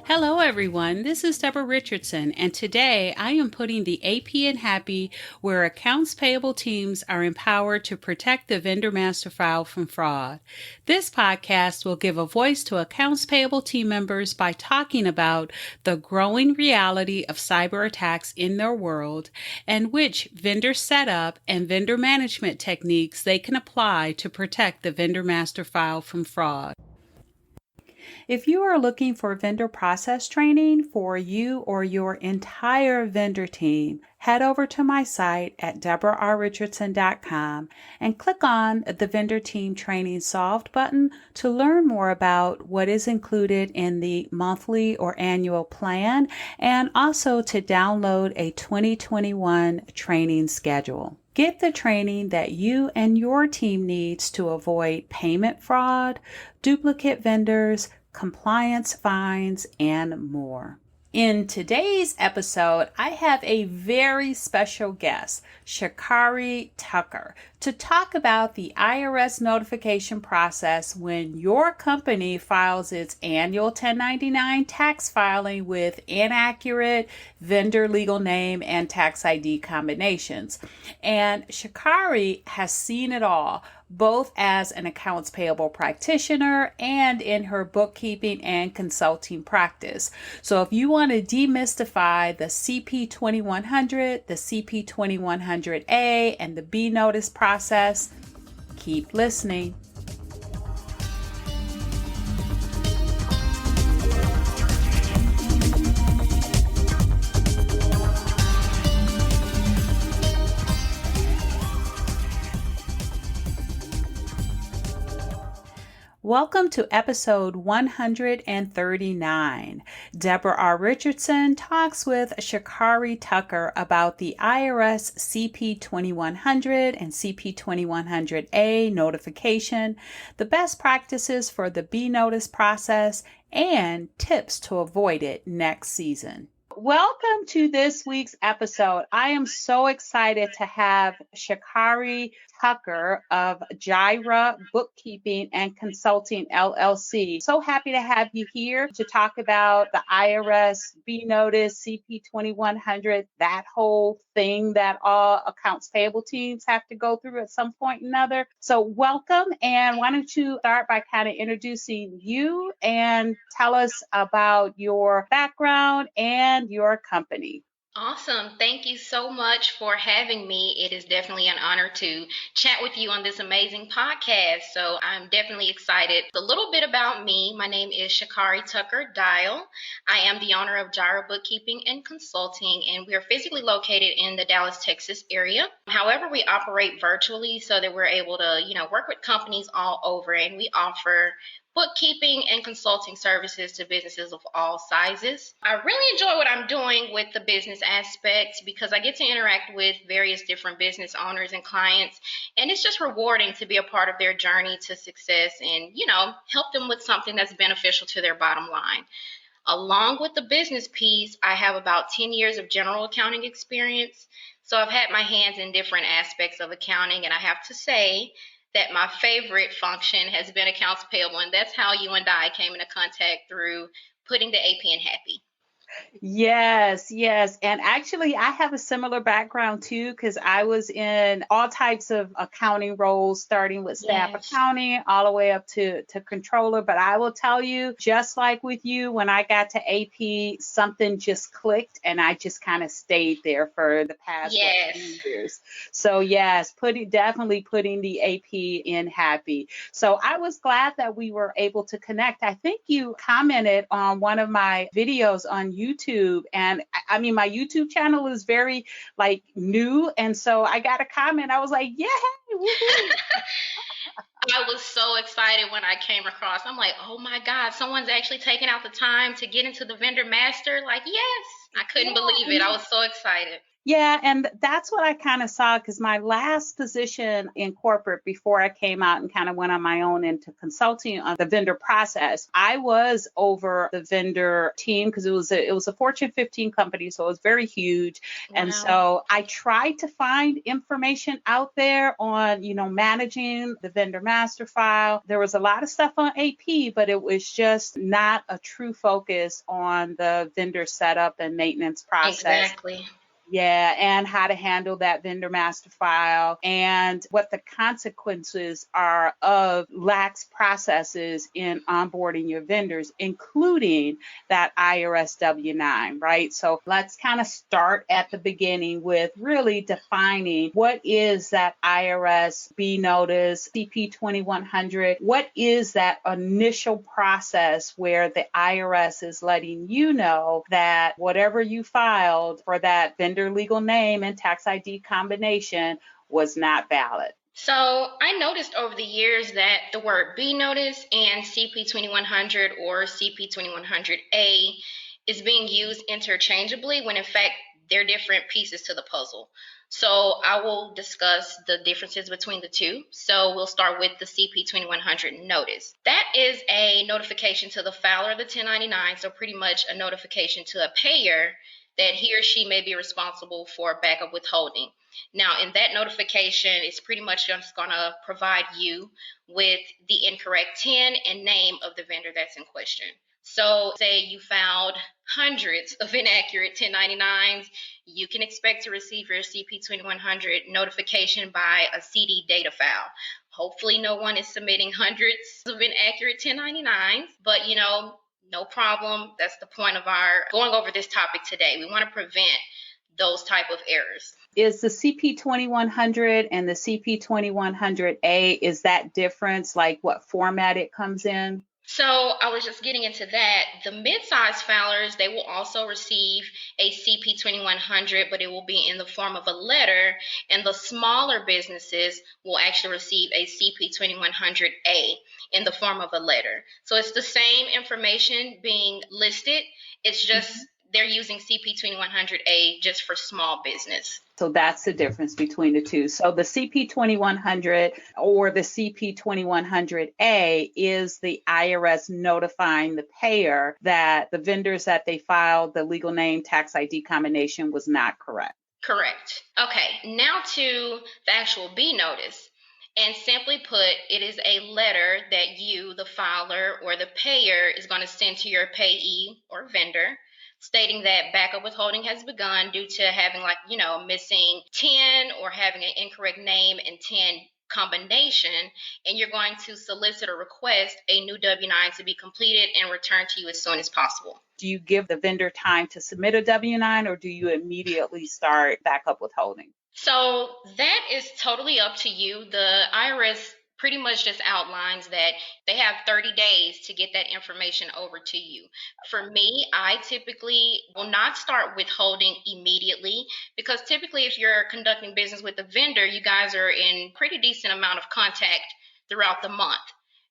Hello everyone, this is Debra Richardson, and today I am putting the AP in Happy where accounts payable teams are empowered to protect the vendor master file from fraud. This podcast will give a voice to accounts payable team members by talking about the growing reality of cyber attacks in their world and which vendor setup and vendor management techniques they can apply to protect the vendor master file from fraud. If you are looking for vendor process training for you or your entire vendor team, head over to my site at debrarrichardson.com and click on the Vendor Team Training Solved button to learn more about what is included in the monthly or annual plan and also to download a 2021 training schedule. Get the training that you and your team needs to avoid payment fraud, duplicate vendors, compliance fines, and more. In today's episode, I have a very special guest, Shakari Tucker, to talk about the IRS notification process when your company files its annual 1099 tax filing with inaccurate vendor legal name and tax ID combinations. And Shakari has seen it all, both as an accounts payable practitioner and in her bookkeeping and consulting practice. So if you want to demystify the CP2100, the CP2100A, and the B notice process, keep listening. Welcome to episode 139. Debra R. Richardson talks with Shakari Tucker about the IRS CP2100 and CP2100A notification, the best practices for the B notice process, and tips to avoid it next season. Welcome to this week's episode. I am so excited to have Shakari Tucker of Gyra Bookkeeping and Consulting LLC. So happy to have you here to talk about the IRS B Notice, CP2100, that whole thing that all accounts payable teams have to go through at some point or another. So welcome, and why don't you start by kind of introducing you and tell us about your background and your company. Awesome. Thank you so much for having me. It is definitely an honor to chat with you on this amazing podcast. So I'm definitely excited. A little bit about me. My name is Shakari Tucker Dial. I am the owner of Gyra Bookkeeping and Consulting, and we are physically located in the Dallas, Texas area. However, we operate virtually so that we're able to, work with companies all over, and we offer bookkeeping and consulting services to businesses of all sizes. I really enjoy what I'm doing with the business aspect because I get to interact with various different business owners and clients, and it's just rewarding to be a part of their journey to success and, help them with something that's beneficial to their bottom line. Along with the business piece, I have about 10 years of general accounting experience, so I've had my hands in different aspects of accounting, and I have to say that my favorite function has been accounts payable, and that's how you and I came into contact through putting the AP in Happy. Yes. And actually, I have a similar background too, because I was in all types of accounting roles, starting with staff accounting all the way up to controller. But I will tell you, just like with you, when I got to AP, something just clicked and I just kind of stayed there for the past few years. So yes, definitely putting the AP in Happy. So I was glad that we were able to connect. I think you commented on one of my videos on YouTube, and I mean, my YouTube channel is very new, and so I got a comment. I was like, yeah, woo-hoo. I was so excited when I came across. I'm like, oh my God, someone's actually taking out the time to get into the vendor master. Like, yes, I couldn't believe it. I was so excited. Yeah, and that's what I kind of saw because my last position in corporate before I came out and kind of went on my own into consulting on the vendor process, I was over the vendor team because it was a Fortune 15 company, so it was very huge. And Wow. so I tried to find information out there on, managing the vendor master file. There was a lot of stuff on AP, but it was just not a true focus on the vendor setup and maintenance process. Exactly. Yeah, and how to handle that vendor master file and what the consequences are of lax processes in onboarding your vendors, including that IRS W-9, right? So let's kind of start at the beginning with really defining what is that IRS B notice, CP2100, what is that initial process where the IRS is letting you know that whatever you filed for that vendor legal name and tax ID combination was not valid. So I noticed over the years that the word B notice and CP2100 or CP2100A is being used interchangeably when in fact they're different pieces to the puzzle. So I will discuss the differences between the two. So we'll start with the CP2100 notice. That is a notification to the filer of the 1099, so pretty much a notification to a payer that he or she may be responsible for backup withholding. Now, in that notification, it's pretty much just going to provide you with the incorrect TIN and name of the vendor that's in question. So say you found hundreds of inaccurate 1099s, you can expect to receive your CP2100 notification by a CD data file. Hopefully no one is submitting hundreds of inaccurate 1099s, but no problem. That's the point of our going over this topic today. We want to prevent those type of errors. Is the CP2100 and the CP2100A, is that difference like what format it comes in? So I was just getting into that. The mid-size filers, they will also receive a CP2100, but it will be in the form of a letter. And the smaller businesses will actually receive a CP2100A in the form of a letter. So it's the same information being listed. It's just they're using CP2100A just for small business. So that's the difference between the two. So the CP2100 or the CP2100A is the IRS notifying the payer that the vendors that they filed the legal name tax ID combination was not correct. Correct. Okay, now to the actual B notice. And simply put, it is a letter that you, the filer or the payer, is going to send to your payee or vendor, stating that backup withholding has begun due to having missing 10 or having an incorrect name and 10 combination, and you're going to solicit or request a new W-9 to be completed and returned to you as soon as possible. Do you give the vendor time to submit a W-9 or do you immediately start backup withholding? So that is totally up to you. The IRS pretty much just outlines that they have 30 days to get that information over to you. For me, I typically will not start withholding immediately because typically if you're conducting business with a vendor, you guys are in pretty decent amount of contact throughout the month.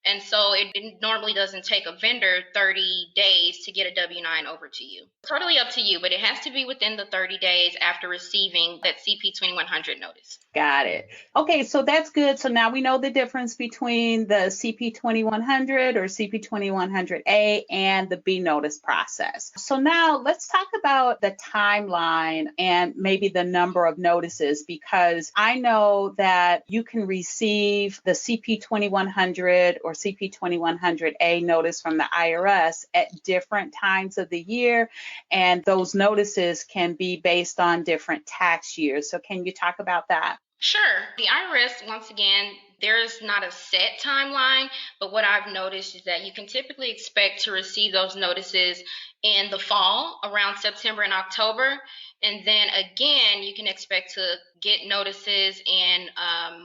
And so it normally doesn't take a vendor 30 days to get a W-9 over to you. Totally up to you, but it has to be within the 30 days after receiving that CP2100 notice. Got it. Okay, so that's good. So now we know the difference between the CP2100 or CP2100A and the B notice process. So now let's talk about the timeline and maybe the number of notices, because I know that you can receive the CP2100 or CP2100A notice from the IRS at different times of the year, and those notices can be based on different tax years. So can you talk about that? Sure. The IRS, once again, there is not a set timeline, but what I've noticed is that you can typically expect to receive those notices in the fall, around September and October. And then again, you can expect to get notices in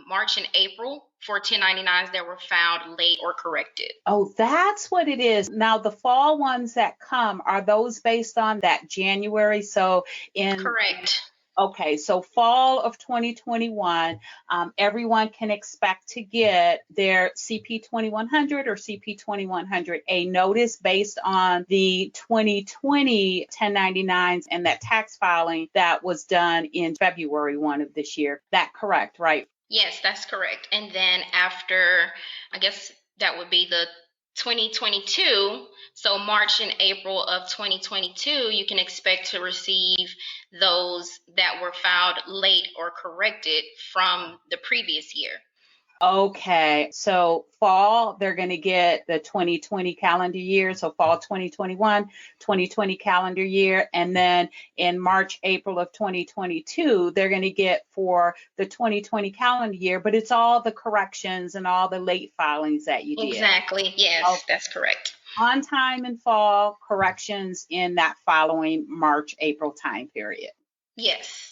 March and April for 1099s that were found late or corrected. Oh, that's what it is. Now, the fall ones that come, are those based on that January? So Correct. Okay, so fall of 2021, everyone can expect to get their CP2100 or CP2100A notice based on the 2020 1099s and that tax filing that was done in February 1 of this year. That correct, right? Yes, that's correct. And then after, I guess that would be the 2022, so March and April of 2022, you can expect to receive those that were filed late or corrected from the previous year. Okay, so fall, they're going to get the 2020 calendar year. So fall 2021, 2020 calendar year. And then in March, April of 2022, they're going to get for the 2020 calendar year, but it's all the corrections and all the late filings that you did. Exactly. Yes, Okay. that's correct. On time in fall, corrections in that following March, April time period. Yes.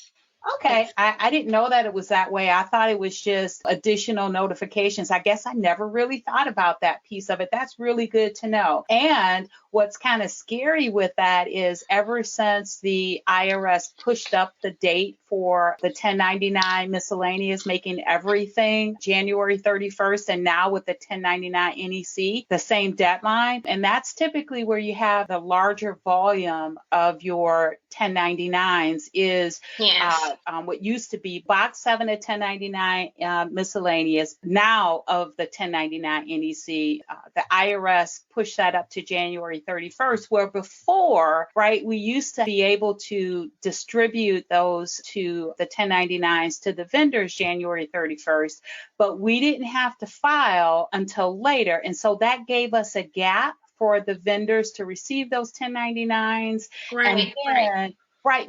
Okay, I didn't know that it was that way. I thought it was just additional notifications. I guess I never really thought about that piece of it. That's really good to know. And what's kind of scary with that is ever since the IRS pushed up the date for the 1099 miscellaneous, making everything January 31st, and now with the 1099 NEC, the same deadline. And that's typically where you have the larger volume of your 1099s is Yes. what used to be box 7 of 1099 miscellaneous, now of the 1099 NEC. The IRS pushed that up to January 31st, where before, right, we used to be able to distribute those to the 1099s to the vendors January 31st, but we didn't have to file until later. And so that gave us a gap for the vendors to receive those 1099s and then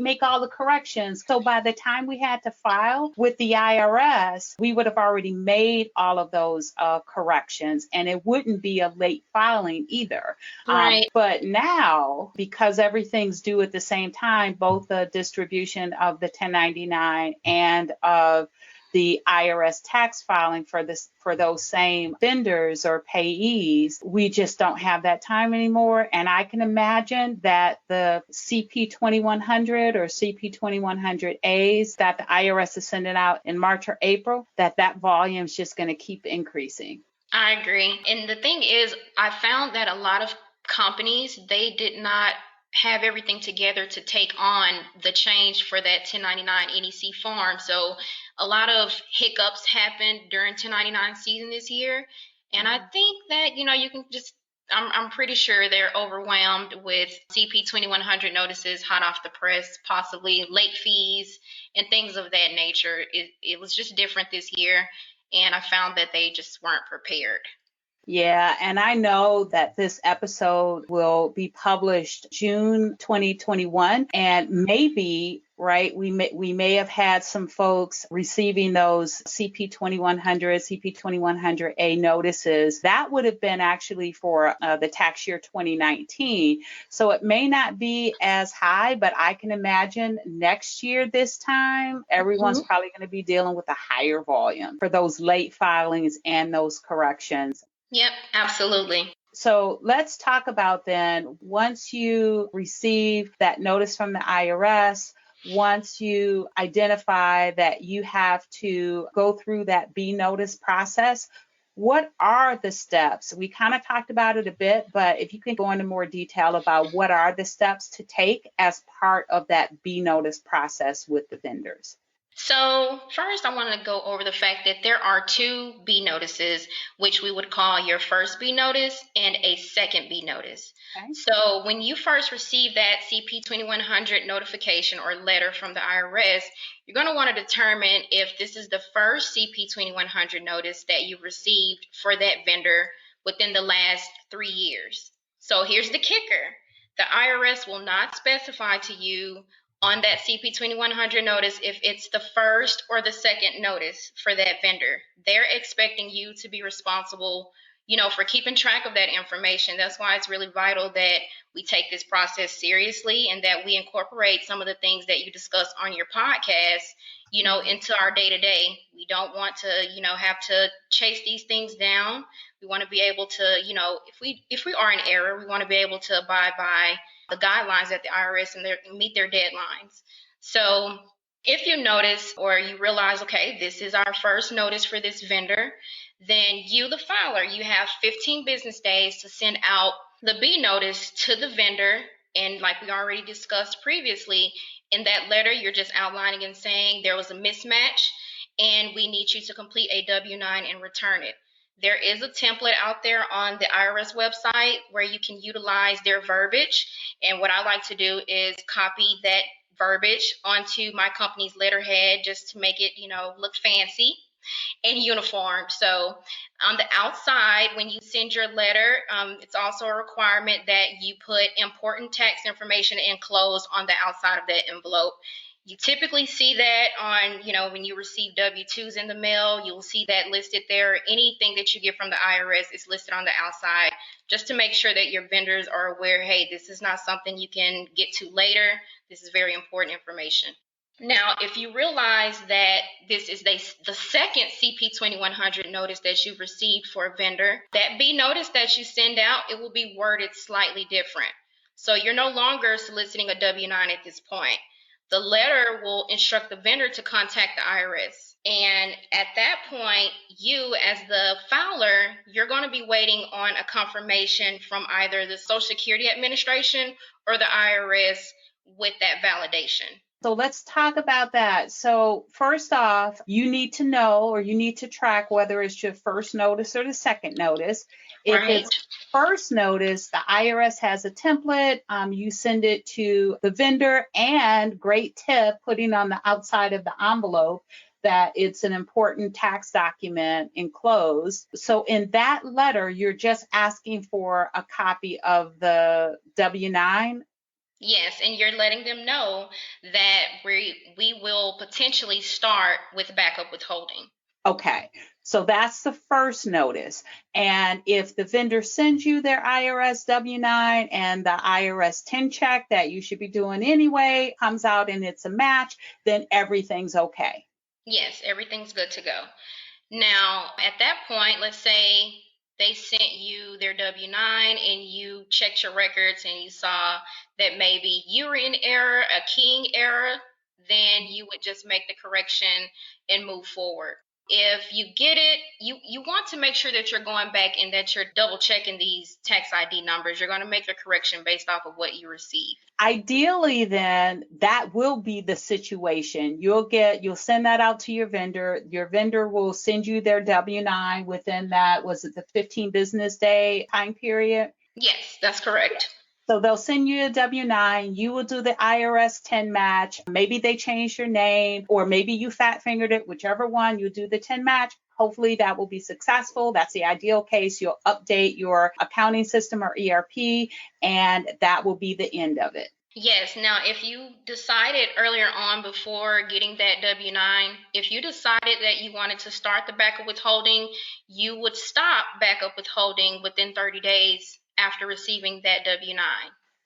make all the corrections. So by the time we had to file with the IRS, we would have already made all of those corrections, and it wouldn't be a late filing either. Right. But now, because everything's due at the same time, both the distribution of the 1099 and of the IRS tax filing for those same vendors or payees, we just don't have that time anymore. And I can imagine that the CP2100 or CP2100As that the IRS is sending out in March or April, that volume is just going to keep increasing. I agree. And the thing is, I found that a lot of companies, they did not have everything together to take on the change for that 1099 NEC form. So a lot of hiccups happened during 1099 season this year. And I think that, you can just, I'm pretty sure they're overwhelmed with CP2100 notices hot off the press, possibly late fees and things of that nature. It was just different this year. And I found that they just weren't prepared. Yeah, and I know that this episode will be published June 2021, and maybe, right, we may have had some folks receiving those CP2100, CP2100A notices. That would have been actually for the tax year 2019. So it may not be as high, but I can imagine next year this time, everyone's probably going to be dealing with a higher volume for those late filings and those corrections. Yep, absolutely. So let's talk about then, once you receive that notice from the IRS, once you identify that you have to go through that B notice process, what are the steps? We kind of talked about it a bit, but if you can go into more detail about what are the steps to take as part of that B notice process with the vendors. So first, I want to go over the fact that there are two B notices, which we would call your first B notice and a second B notice. Okay. So when you first receive that CP2100 notification or letter from the IRS, you're going to want to determine if this is the first CP2100 notice that you've received for that vendor within the last 3 years. So here's the kicker. The IRS will not specify to you on that CP2100 notice if it's the first or the second notice for that vendor. They're expecting you to be responsible, for keeping track of that information. That's why it's really vital that we take this process seriously and that we incorporate some of the things that you discuss on your podcast, into our day-to-day. We don't want to, have to chase these things down. We want to be able to, if we are in error, we want to be able to abide by the guidelines at the IRS and meet their deadlines. So If you notice or you realize, okay, this is our first notice for this vendor, then you, the filer, you have 15 business days to send out the B notice to the vendor. And like we already discussed previously, in that letter, you're just outlining and saying there was a mismatch and we need you to complete a W-9 and return it. There is a template out there on the IRS website where you can utilize their verbiage. And what I like to do is copy that verbiage onto my company's letterhead just to make it, look fancy and uniform. So on the outside, when you send your letter, it's also a requirement that you put important tax information enclosed on the outside of that envelope. You typically see that on, when you receive W-2s in the mail, you'll see that listed there. Anything that you get from the IRS is listed on the outside, just to make sure that your vendors are aware, hey, this is not something you can get to later. This is very important information. Now, if you realize that this is the second CP2100 notice that you've received for a vendor, that B notice that you send out, it will be worded slightly different. So you're no longer soliciting a W-9 at this point. The letter will instruct the vendor to contact the IRS. And at that point, you as the filer, you're going to be waiting on a confirmation from either the Social Security Administration or the IRS with that validation. So let's talk about that. So first off, you need to know, or you need to track whether it's your first notice or the second notice. If Right. it's first notice, the IRS has a template. You send it to the vendor, and great tip, putting on the outside of the envelope that it's an important tax document enclosed. So in that letter, you're just asking for a copy of the W-9. Yes, and you're letting them know that we will potentially start with backup withholding. Okay, so that's the first notice. And if the vendor sends you their IRS W-9 and the IRS TIN check that you should be doing anyway comes out and it's a match, then everything's okay. Yes, everything's good to go. Now, at that point, let's say they sent you their W-9 and you checked your records and you saw that maybe you were in error, a keying error, then you would just make the correction and move forward. If you get it, you want to make sure that you're going back and that you're double checking these tax ID numbers. You're going to make the correction based off of what you received. Ideally, then that will be the situation. You'll send that out to your vendor. Your vendor will send you their W-9 within that, was it the 15 business day time period? Yes, that's correct. So they'll send you a W-9, you will do the IRS TIN match. Maybe they changed your name, or maybe you fat fingered it, whichever one, you do the TIN match. Hopefully that will be successful. That's the ideal case. You'll update your accounting system or ERP, and that will be the end of it. Yes. Now, if you decided earlier on before getting that W-9, if you decided that you wanted to start the backup withholding, you would stop backup withholding within 30 days after receiving that W-9.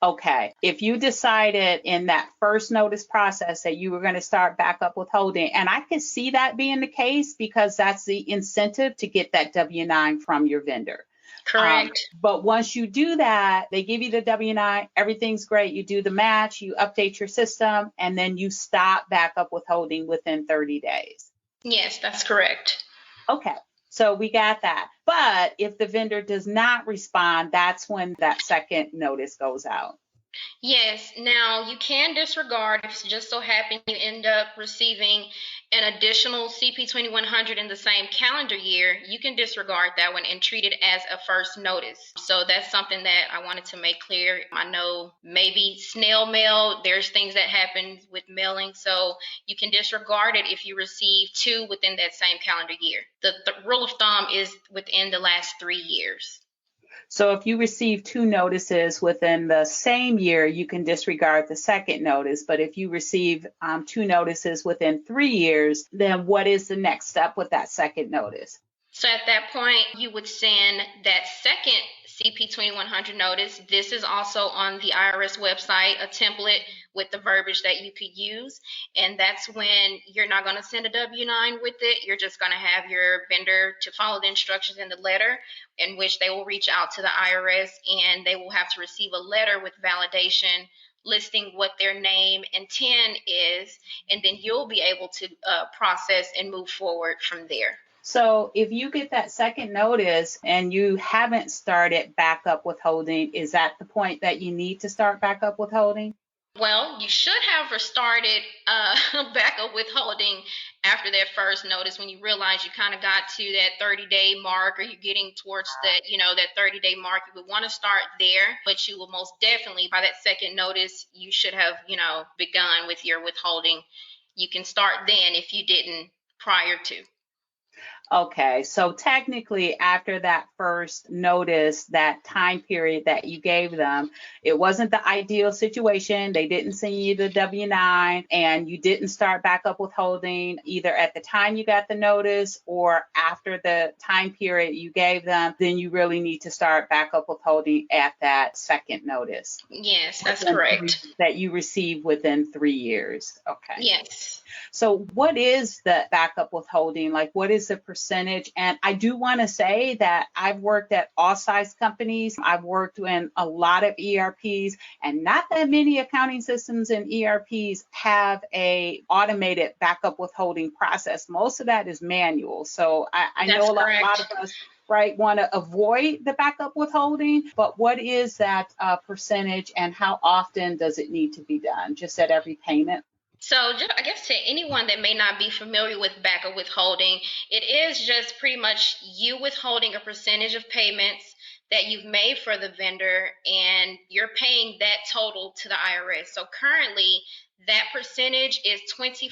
Okay, if you decided in that first notice process that you were going to start backup withholding, and I could see that being the case because that's the incentive to get that W-9 from your vendor. Correct. But once you do that, they give you the W-9, everything's great. You do the match, you update your system, and then you stop backup withholding within 30 days. Yes, that's correct. Okay. So we got that. But if the vendor does not respond, that's when that second notice goes out. Yes. Now, you can disregard if it just so happens you end up receiving an additional CP2100 in the same calendar year. You can disregard that one and treat it as a first notice. So that's something that I wanted to make clear. I know maybe snail mail, there's things that happen with mailing. So you can disregard it if you receive two within that same calendar year. The rule of thumb is within the last 3 years. So if you receive two notices within the same year, you can disregard the second notice. But if you receive two notices within 3 years, then what is the next step with that second notice? So at that point, you would send that second CP2100 notice. This is also on the IRS website, a template with the verbiage that you could use. And that's when you're not going to send a W-9 with it. You're just going to have your vendor to follow the instructions in the letter, in which they will reach out to the IRS and they will have to receive a letter with validation listing what their name and TIN is, and then you'll be able to process and move forward from there. So if you get that second notice and you haven't started backup withholding, is that the point that you need to start backup withholding? Well, you should have started backup withholding after that first notice, when you realize you kind of got to that 30-day mark, or you're getting towards that, that 30-day mark. You would want to start there, but you will most definitely, by that second notice, you should have, begun with your withholding. You can start then if you didn't prior to. Okay, so technically after that first notice, that time period that you gave them, it wasn't the ideal situation. They didn't send you the W-9, and you didn't start backup withholding either at the time you got the notice or after the time period you gave them. Then you really need to start backup withholding at that second notice. Yes, that's correct. That you receive within 3 years. Okay. Yes. So what is the backup withholding? Like, what is the percentage? And I do want to say that I've worked at all size companies. I've worked in a lot of ERPs, and not that many accounting systems and ERPs have a automated backup withholding process. Most of that is manual. So I know a lot of us want to avoid the backup withholding, but what is that percentage, and how often does it need to be done? Just at every payment? So I guess to anyone that may not be familiar with backup withholding, it is just pretty much you withholding a percentage of payments that you've made for the vendor, and you're paying that total to the IRS. So currently, that percentage is 24%,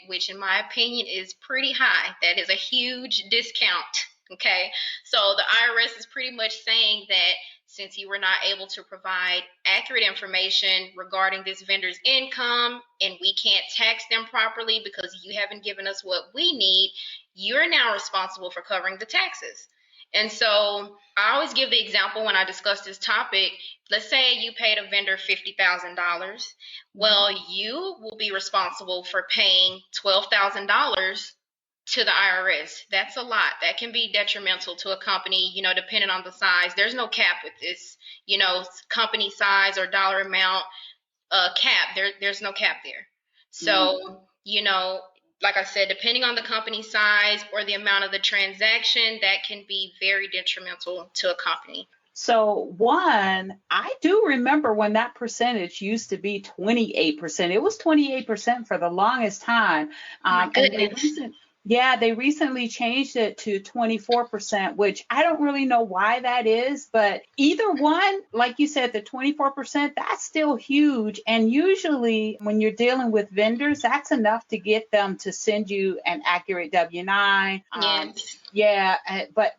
which in my opinion is pretty high. That is a huge discount. Okay, so the IRS is pretty much saying that since you were not able to provide accurate information regarding this vendor's income, and we can't tax them properly because you haven't given us what we need, you're now responsible for covering the taxes. And so I always give the example when I discuss this topic. Let's say you paid a vendor $50,000. Well, you will be responsible for paying $12,000 to the IRS. That's a lot. That can be detrimental to a company, depending on the size. There's no cap with this, company size or dollar amount cap. There's no cap there. So, like I said, depending on the company size or the amount of the transaction, that can be very detrimental to a company. So one, I do remember when that percentage used to be 28%. It was 28% for the longest time. They recently changed it to 24%, which I don't really know why that is, but either one, like you said, the 24%, that's still huge. And usually when you're dealing with vendors, that's enough to get them to send you an accurate W-9.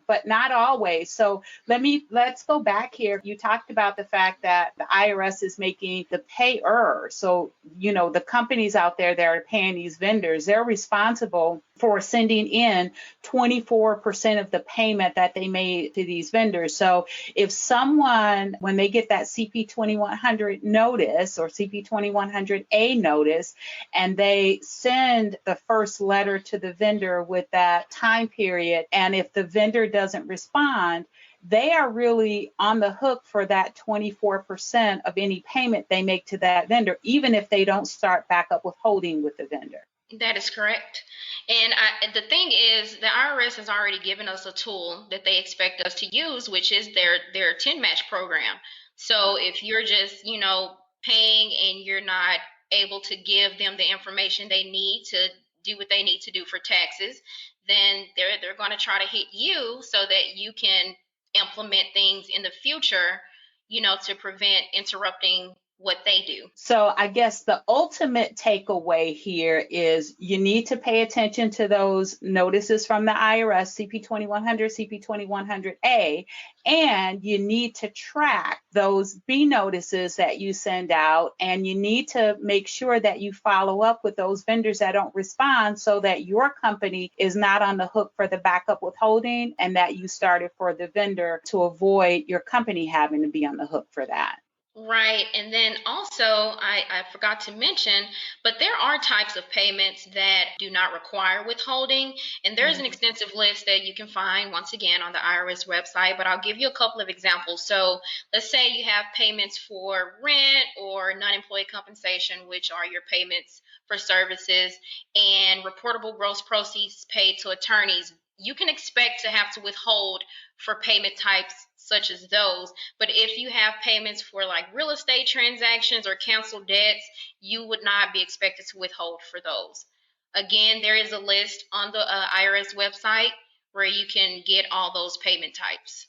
But not always. So let's go back here. You talked about the fact that the IRS is making the payer. So, the companies out there that are paying these vendors, they're responsible for sending in 24% of the payment that they made to these vendors. So if someone, when they get that CP2100 notice or CP2100A notice, and they send the first letter to the vendor with that time period, and if the vendor doesn't respond, they are really on the hook for that 24% of any payment they make to that vendor, even if they don't start backup withholding with the vendor. That is correct. And the thing is, the IRS has already given us a tool that they expect us to use, which is their TIN Match program. So if you're just, paying and you're not able to give them the information they need to do what they need to do for taxes, then they're going to try to hit you so that you can implement things in the future, to prevent interrupting what they do. So I guess the ultimate takeaway here is you need to pay attention to those notices from the IRS, CP2100, CP2100A, and you need to track those B notices that you send out, and you need to make sure that you follow up with those vendors that don't respond so that your company is not on the hook for the backup withholding, and that you started for the vendor to avoid your company having to be on the hook for that. Right. And then also, I forgot to mention, but there are types of payments that do not require withholding. And there's an Mhm. extensive list that you can find once again on the IRS website. But I'll give you a couple of examples. So let's say you have payments for rent or non employee compensation, which are your payments for services, and reportable gross proceeds paid to attorneys. You can expect to have to withhold for payment types such as those. But if you have payments for like real estate transactions or canceled debts, you would not be expected to withhold for those. Again, there is a list on the IRS website where you can get all those payment types.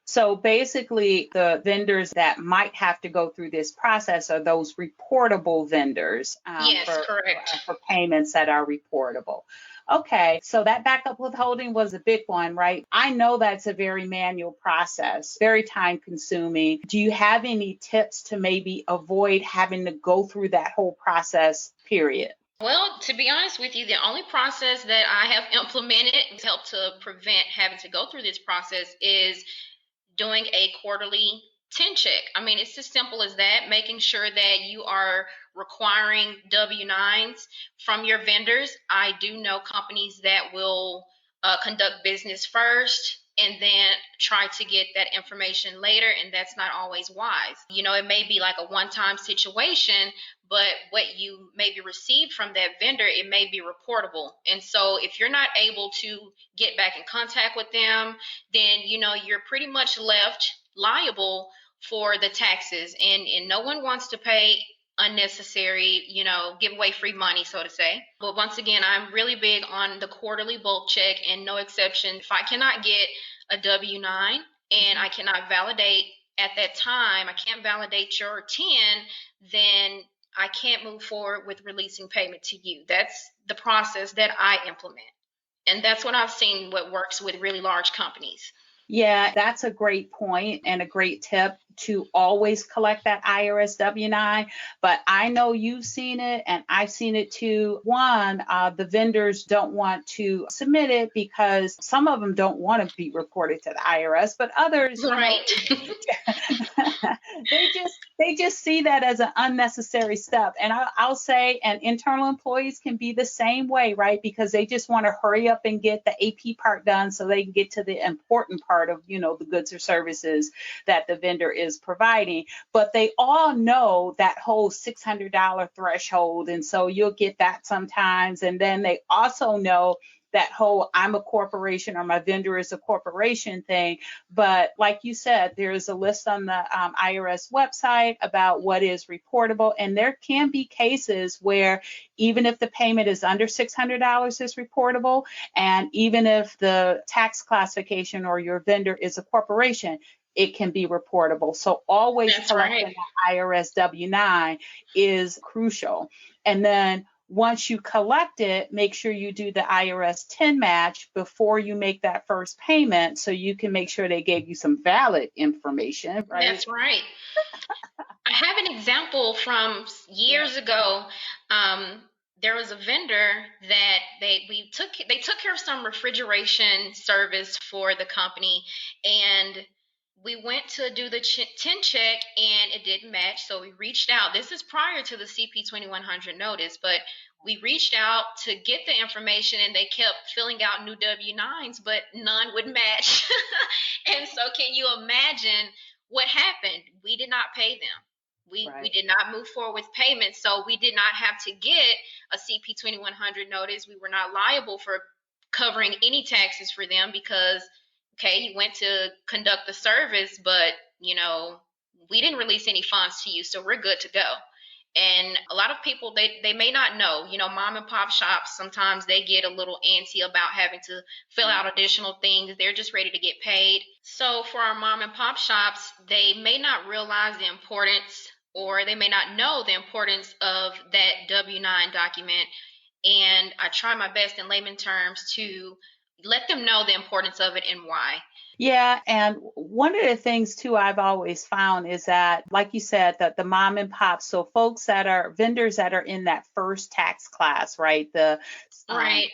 So basically, the vendors that might have to go through this process are those reportable vendors Yes, correct. for payments that are reportable. Okay, so that backup withholding was a big one, right? I know that's a very manual process, very time consuming. Do you have any tips to maybe avoid having to go through that whole process, period? Well, to be honest with you, the only process that I have implemented to help to prevent having to go through this process is doing a quarterly TIN check. I mean, it's as simple as that, making sure that you are requiring W-9s from your vendors. I do know companies that will conduct business first and then try to get that information later, and that's not always wise. You know, it may be like a one-time situation, but what you maybe received from that vendor, it may be reportable. And so if you're not able to get back in contact with them, then you're pretty much left liable for the taxes, and no one wants to pay unnecessary, give away free money, so to say. But once again, I'm really big on the quarterly bulk check and no exception. If I cannot get a W-9 and I cannot validate at that time, I can't validate your TIN, then I can't move forward with releasing payment to you. That's the process that I implement. And that's what I've seen what works with really large companies. Yeah, that's a great point and a great tip to always collect that IRS W-9. But I know you've seen it and I've seen it too. One, the vendors don't want to submit it because some of them don't want to be reported to the IRS, but others, Right. they just see that as an unnecessary step. And I'll say, and internal employees can be the same way, right? Because they just want to hurry up and get the AP part done so they can get to the important part of, the goods or services that the vendor is providing. But they all know that whole $600 threshold. And so you'll get that sometimes. And then they also know that whole I'm a corporation or my vendor is a corporation thing. But like you said, there is a list on the IRS website about what is reportable. And there can be cases where even if the payment is under $600 is reportable, and even if the tax classification or your vendor is a corporation, it can be reportable. So always That's collecting right. the IRS W-9 is crucial. And then once you collect it, make sure you do the IRS TIN Match before you make that first payment so you can make sure they gave you some valid information, right? That's right. I have an example from Yeah. years ago. There was a vendor that they took care of some refrigeration service for the company, and we went to do the tin check and it didn't match. So we reached out. This is prior to the CP2100 notice, but we reached out to get the information and they kept filling out new W-9s, but none would match. And so can you imagine what happened? We did not pay them. We Right. did not move forward with payment, so we did not have to get a CP2100 notice. We were not liable for covering any taxes for them because, okay, you went to conduct the service, but we didn't release any funds to you, so we're good to go. And a lot of people, they may not know, mom and pop shops, sometimes they get a little antsy about having to fill out additional things. They're just ready to get paid. So for our mom and pop shops, they may not realize the importance, or they may not know the importance of that W-9 document. And I try my best in layman terms to let them know the importance of it and why. Yeah, and one of the things too I've always found is that, like you said, that the mom and pop, so folks that are vendors that are in that first tax class, right? The um, Right.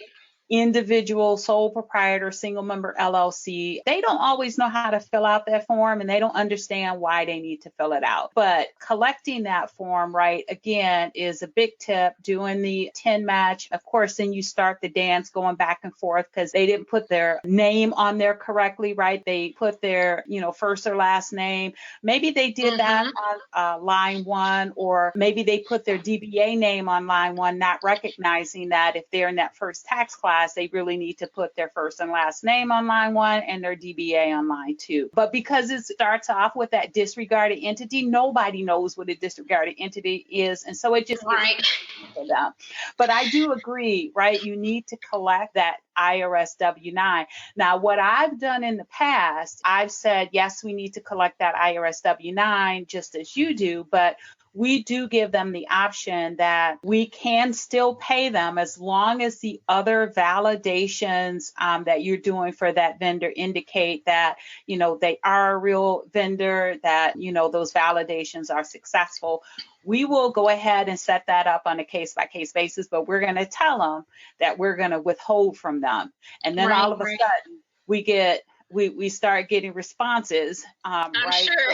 individual sole proprietor, single member LLC, they don't always know how to fill out that form and they don't understand why they need to fill it out. But collecting that form, right, again, is a big tip. Doing the TIN match, of course, then you start the dance going back and forth because they didn't put their name on there correctly, right? They put their, first or last name. Maybe they did that on line one, or maybe they put their DBA name on line one, not recognizing that if they're in that first tax class, they really need to put their first and last name on line one and their DBA on line two. But because it starts off with that disregarded entity, nobody knows what a disregarded entity is. And so it just gets for them. But I do agree, right? You need to collect that IRS W-9. Now, what I've done in the past, I've said, yes, we need to collect that IRS W-9 just as you do, but we do give them the option that we can still pay them as long as the other validations that you're doing for that vendor indicate that, they are a real vendor, that, those validations are successful. We will go ahead and set that up on a case-by-case basis, but we're going to tell them that we're going to withhold from them. And then all of a sudden we start getting responses, right? Sure.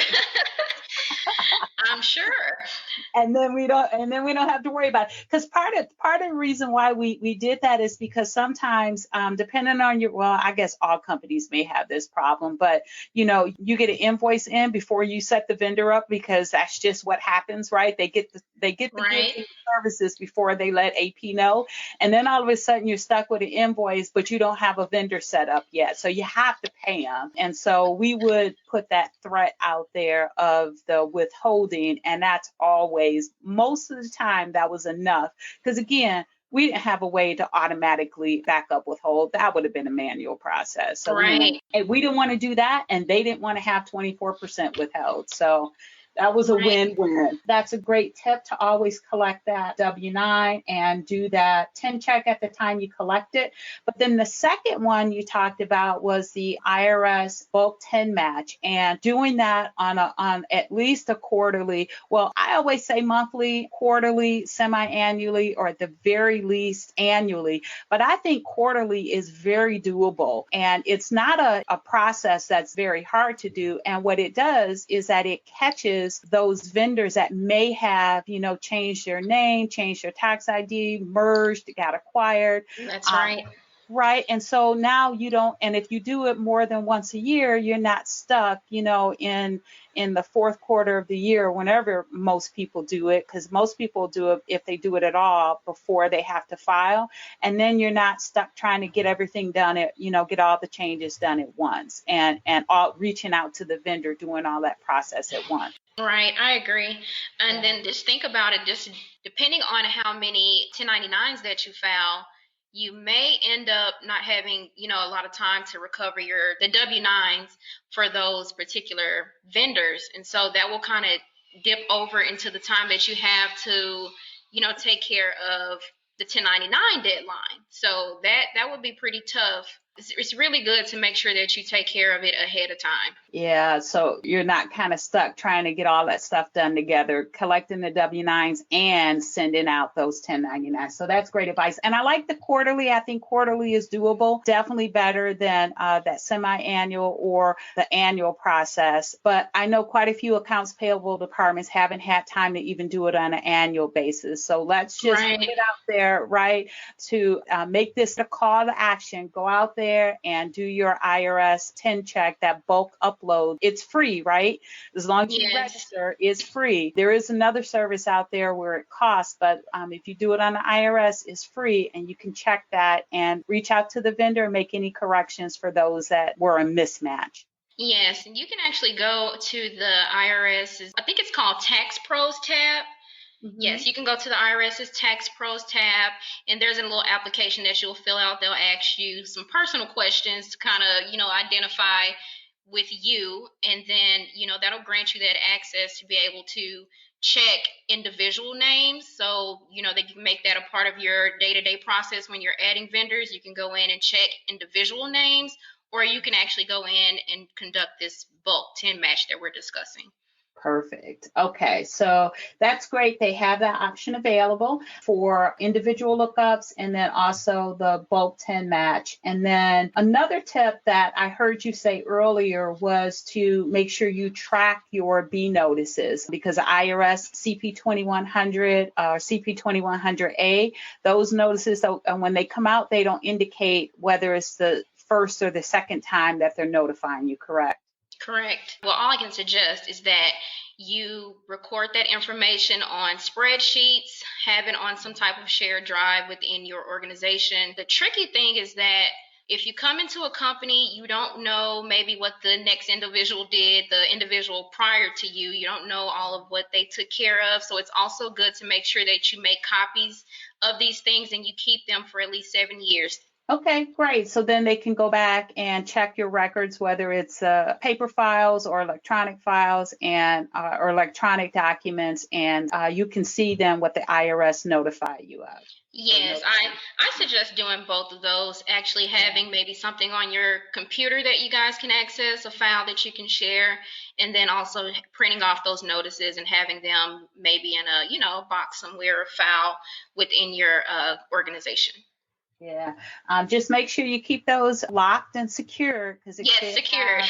I'm sure. And then we don't have to worry about it. Because part of the reason why we did that is because sometimes, depending on I guess all companies may have this problem, but you get an invoice in before you set the vendor up, because that's just what happens, right? They get the goods and services before they let AP know, and then all of a sudden you're stuck with an invoice, but you don't have a vendor set up yet, so you have to pay them. And so we would put that threat out there of the withholding, and that's always, most of the time, that was enough, because again, we didn't have a way to automatically back up withhold. That would have been a manual process. So we didn't want to do that, and they didn't want to have 24% withheld. So that was a win-win. That's a great tip, to always collect that W-9 and do that TIN check at the time you collect it. But then the second one you talked about was the IRS bulk TIN match, and doing that on at least a quarterly. Well, I always say monthly, quarterly, semi-annually, or at the very least annually. But I think quarterly is very doable, and it's not a process that's very hard to do. And what it does is that it catches those vendors that may have, changed their name, changed their tax ID, merged, got acquired. That's right. Right. And so now you don't, and if you do it more than once a year, you're not stuck, in the fourth quarter of the year, whenever most people do it, because most people do it, if they do it at all, before they have to file. And then you're not stuck trying to get everything done get all the changes done at once, and all reaching out to the vendor, doing all that process at once. Right, I agree. And then just think about it, just depending on how many 1099s that you file, you may end up not having, a lot of time to recover the W-9s for those particular vendors. And so that will kind of dip over into the time that you have to, take care of the 1099 deadline. So that would be pretty tough. It's really good to make sure that you take care of it ahead of time. Yeah, so you're not kind of stuck trying to get all that stuff done together, collecting the W-9s and sending out those 1099s. So that's great advice. And I like the quarterly. I think quarterly is doable, definitely better than that semi-annual or the annual process. But I know quite a few accounts payable departments haven't had time to even do it on an annual basis. So let's just put it out there, right, to make this a call to action. Go out there and do your IRS TIN check, that bulk upload. It's free, right? As long as you register, it's free. There is another service out there where it costs, but if you do it on the IRS, it's free, and you can check that and reach out to the vendor and make any corrections for those that were a mismatch. Yes, and you can actually go to the IRS's, I think it's called Tax Pros tab. Mm-hmm. Yes, you can go to the IRS's Tax Pros tab, and there's a little application that you'll fill out. They'll ask you some personal questions to kind of, identify with you, and then, that'll grant you that access to be able to check individual names. So, they can make that a part of your day-to-day process when you're adding vendors. You can go in and check individual names, or you can actually go in and conduct this bulk TIN match that we're discussing. Perfect. Okay, so that's great. They have that option available for individual lookups and then also the bulk TIN match. And then another tip that I heard you say earlier was to make sure you track your B notices, because IRS CP2100 or CP2100A, those notices, so when they come out, they don't indicate whether it's the first or the second time that they're notifying you, correct? Correct. Well, all I can suggest is that you record that information on spreadsheets, have it on some type of shared drive within your organization. The tricky thing is that if you come into a company, you don't know maybe what the next individual did, the individual prior to you. You don't know all of what they took care of. So it's also good to make sure that you make copies of these things and you keep them for at least 7 years. Okay, great. So then they can go back and check your records, whether it's paper files or electronic files and or electronic documents, and you can see then what the IRS notify you of. Yes, I suggest doing both of those. Actually having maybe something on your computer that you guys can access, a file that you can share, and then also printing off those notices and having them maybe in a box somewhere, a file within your organization. Yeah, just make sure you keep those locked and secure, because it Yes, secured.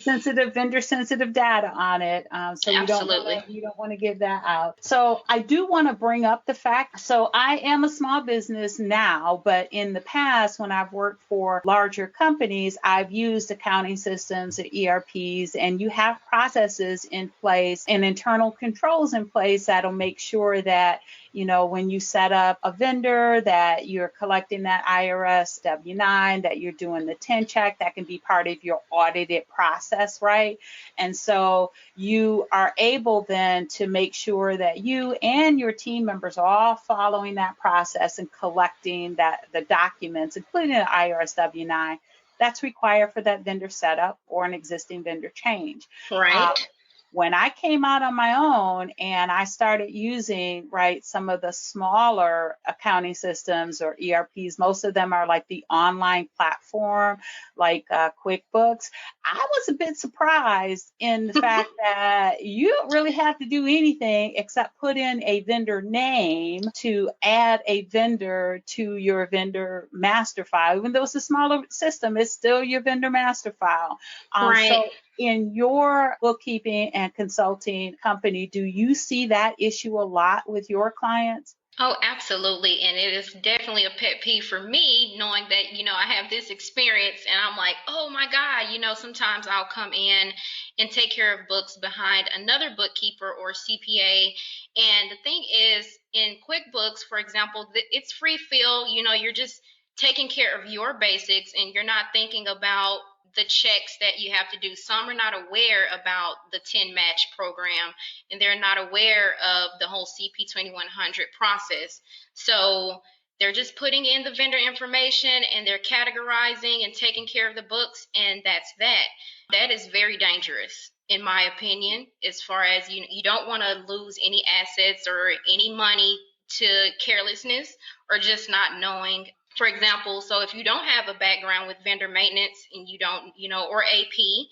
sensitive, vendor sensitive data on it. So Absolutely. you don't want to give that out. So I do want to bring up the fact, so I am a small business now, but in the past, when I've worked for larger companies, I've used accounting systems, ERPs, and you have processes in place and internal controls in place that'll make sure that, when you set up a vendor, that you're collecting that IRS W-9, that you're doing the TIN check, that can be part of your audited process, right? And so you are able then to make sure that you and your team members are all following that process and collecting the documents, including the IRS W-9 that's required for that vendor setup or an existing vendor change. Right. When I came out on my own and I started using, some of the smaller accounting systems or ERPs, most of them are like the online platform, like QuickBooks. I was a bit surprised in the fact that you don't really have to do anything except put in a vendor name to add a vendor to your vendor master file. Even though it's a smaller system, it's still your vendor master file. Right. So in your bookkeeping and consulting company, do you see that issue a lot with your clients? Oh, absolutely. And it is definitely a pet peeve for me, knowing that, I have this experience and I'm like, oh my God, sometimes I'll come in and take care of books behind another bookkeeper or CPA. And the thing is, in QuickBooks, for example, it's free fill, you're just taking care of your basics and you're not thinking about the checks that you have to do. Some are not aware about the TIN Match program and they're not aware of the whole CP2100 process. So they're just putting in the vendor information and they're categorizing and taking care of the books, and that's that. That is very dangerous, in my opinion, as far as you don't want to lose any assets or any money to carelessness or just not knowing. For example, so if you don't have a background with vendor maintenance and you don't, or AP,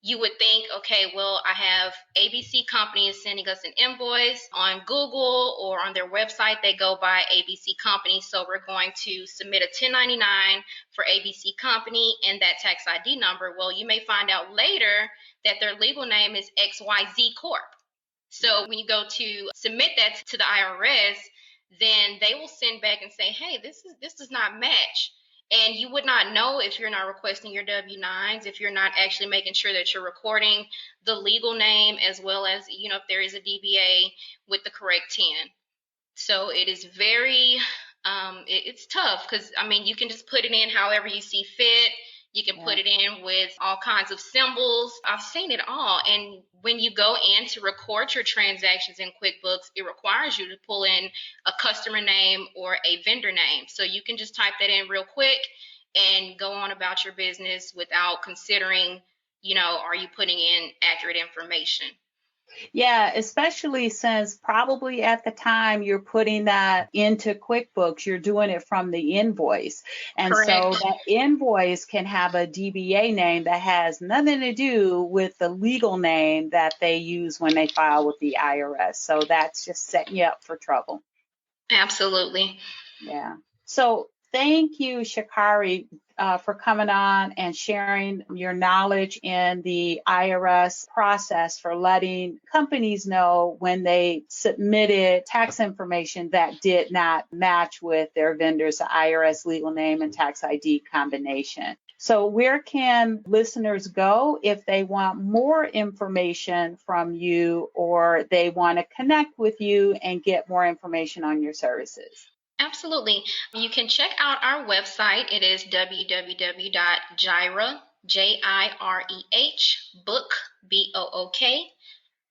you would think, okay, well, I have ABC Company is sending us an invoice on Google or on their website. They go by ABC Company. So we're going to submit a 1099 for ABC Company and that tax ID number. Well, you may find out later that their legal name is XYZ Corp. So when you go to submit that to the IRS, then they will send back and say, hey, this does not match. And you would not know if you're not requesting your W-9s, if you're not actually making sure that you're recording the legal name as well as, if there is a DBA with the correct TIN. So it is very, it's tough because, you can just put it in however you see fit. You can put it in with all kinds of symbols. I've seen it all. And when you go in to record your transactions in QuickBooks, it requires you to pull in a customer name or a vendor name. So you can just type that in real quick and go on about your business without considering, are you putting in accurate information? Yeah, especially since probably at the time you're putting that into QuickBooks, you're doing it from the invoice. And so Correct. that invoice can have a DBA name that has nothing to do with the legal name that they use when they file with the IRS. So that's just setting you up for trouble. Absolutely. Yeah. So thank you, Shakari, for coming on and sharing your knowledge in the IRS process for letting companies know when they submitted tax information that did not match with their vendor's IRS legal name and tax ID combination. So where can listeners go if they want more information from you or they want to connect with you and get more information on your services? Absolutely. You can check out our website. It is www.jireh, book, B-O-O-K,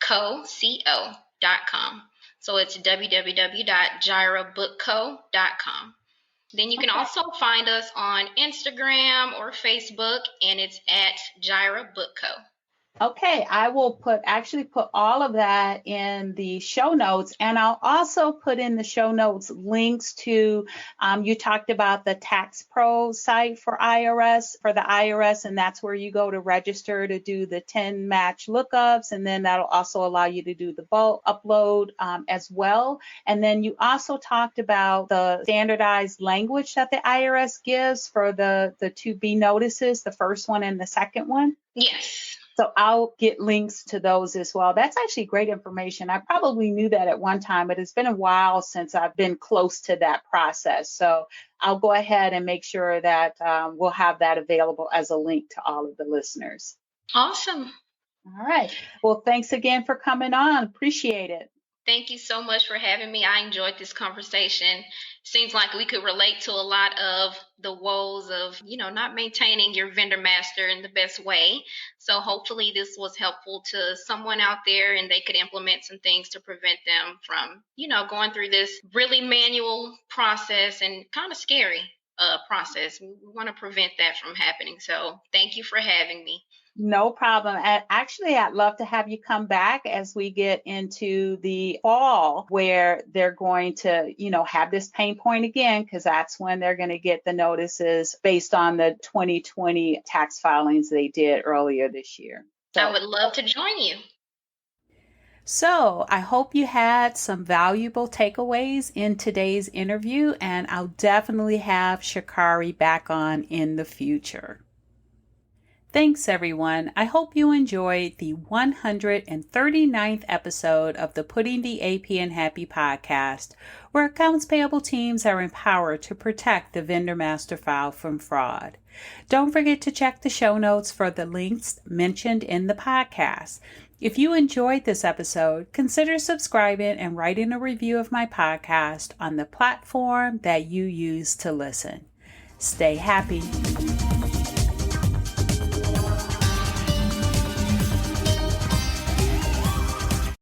co.com. So it's www.jirehbookco.com. Then you can Okay. also find us on Instagram or Facebook, and it's at Jireh Book Co. Okay, I will actually put all of that in the show notes, and I'll also put in the show notes links to, you talked about the Tax Pro site for the IRS, and that's where you go to register to do the TIN Match lookups, and then that'll also allow you to do the bulk upload as well. And then you also talked about the standardized language that the IRS gives for the 2B notices, the first one and the second one. Yes. So I'll get links to those as well. That's actually great information. I probably knew that at one time, but it's been a while since I've been close to that process. So I'll go ahead and make sure that we'll have that available as a link to all of the listeners. Awesome. All right. Well, thanks again for coming on. Appreciate it. Thank you so much for having me. I enjoyed this conversation. Seems like we could relate to a lot of the woes of, not maintaining your vendor master in the best way. So hopefully this was helpful to someone out there and they could implement some things to prevent them from, going through this really manual process and kind of scary process. We want to prevent that from happening. So thank you for having me. No problem. Actually, I'd love to have you come back as we get into the fall where they're going to, have this pain point again, because that's when they're going to get the notices based on the 2020 tax filings they did earlier this year. I would love to join you. So I hope you had some valuable takeaways in today's interview, and I'll definitely have Shakari back on in the future. Thanks, everyone. I hope you enjoyed the 139th episode of the Putting the AP in Happy podcast, where accounts payable teams are empowered to protect the vendor master file from fraud. Don't forget to check the show notes for the links mentioned in the podcast. If you enjoyed this episode, consider subscribing and writing a review of my podcast on the platform that you use to listen. Stay happy.